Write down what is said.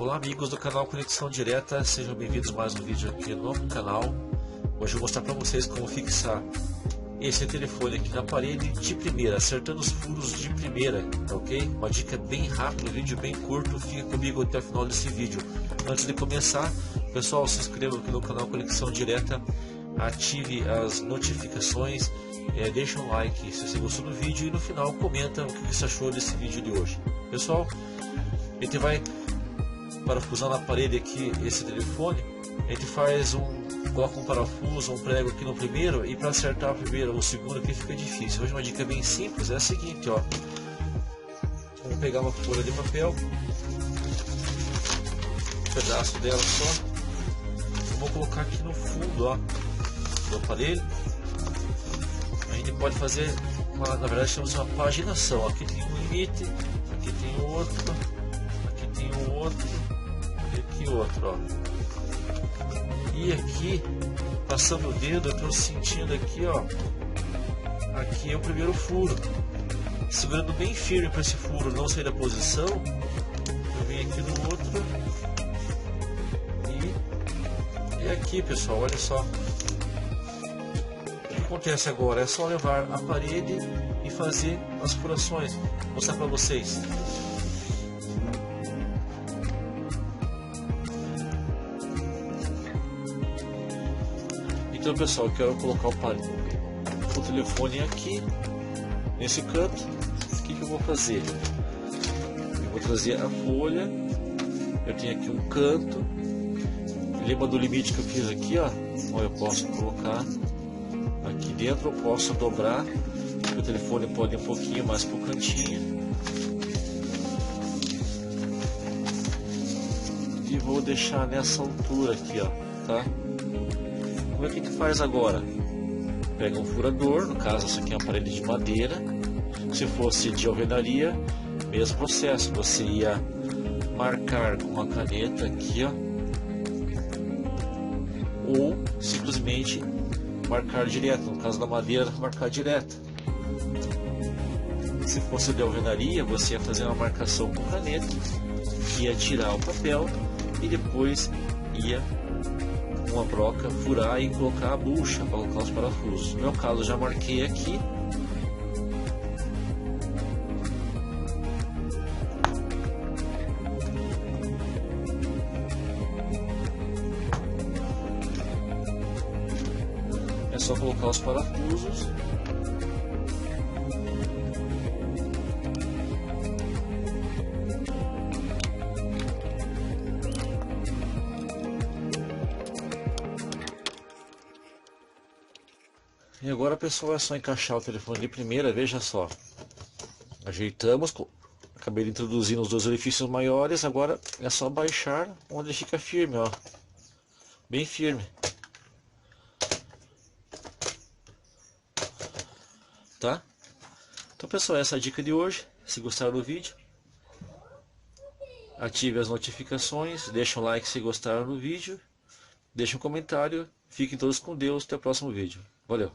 Olá amigos do canal Conexão Direta, sejam bem-vindos a mais um vídeo aqui no canal. Hoje eu vou mostrar para vocês como fixar esse telefone aqui na parede de primeira, acertando os furos de primeira, tá ok? Uma dica bem rápida, um vídeo bem curto, fica comigo até o final desse vídeo. Antes de começar, pessoal, se inscreva aqui no canal Conexão Direta, ative as notificações, deixa um like se você gostou do vídeo e no final comenta o que você achou desse vídeo de hoje. Pessoal, a gente vai parafusar na parede aqui esse telefone, a gente coloca um parafuso, um prego aqui no primeiro, e para acertar o primeiro ou o segundo aqui fica difícil. Hoje uma dica bem simples é a seguinte, ó. Vamos pegar uma folha de papel, um pedaço dela só, vamos colocar aqui no fundo, ó, do aparelho. A gente pode fazer na verdade chamamos uma paginação. Aqui tem um limite, aqui tem outro, aqui tem um outro e aqui outro, ó. E aqui, passando o dedo, eu estou sentindo aqui, ó, aqui é o primeiro furo, segurando bem firme para esse furo não sair da posição. Eu venho aqui no outro e aqui, pessoal, olha só. O que acontece agora? É só levar a parede e fazer as furações. Vou mostrar para vocês. Então, pessoal, eu quero colocar o telefone aqui nesse canto. O que eu vou fazer? Eu vou trazer a folha. Eu tenho aqui um canto. Lembra do limite que eu fiz aqui, ó? Ou eu posso colocar aqui dentro, eu posso dobrar. O telefone pode ir um pouquinho mais pro cantinho. E vou deixar nessa altura aqui, ó, tá? Como é que a gente faz agora? Pega um furador, no caso essa aqui é uma parede de madeira. Se fosse de alvenaria, mesmo processo, você ia marcar com uma caneta aqui, ó, ou simplesmente marcar direto. No caso da madeira, marcar direto. Se fosse de alvenaria, você ia fazer uma marcação com caneta, ia tirar o papel e depois ia uma broca, furar e colocar a bucha para colocar os parafusos. No meu caso, eu já marquei aqui. É só colocar os parafusos. E agora, pessoal, é só encaixar o telefone de primeira. Veja só, ajeitamos, acabei de introduzir os dois orifícios maiores. Agora é só baixar onde ele fica firme, ó, bem firme, tá? Então, pessoal, essa é a dica de hoje. Se gostaram do vídeo, ative as notificações, deixa um like se gostaram do vídeo, deixa um comentário. Fiquem todos com Deus, até o próximo vídeo. Valeu!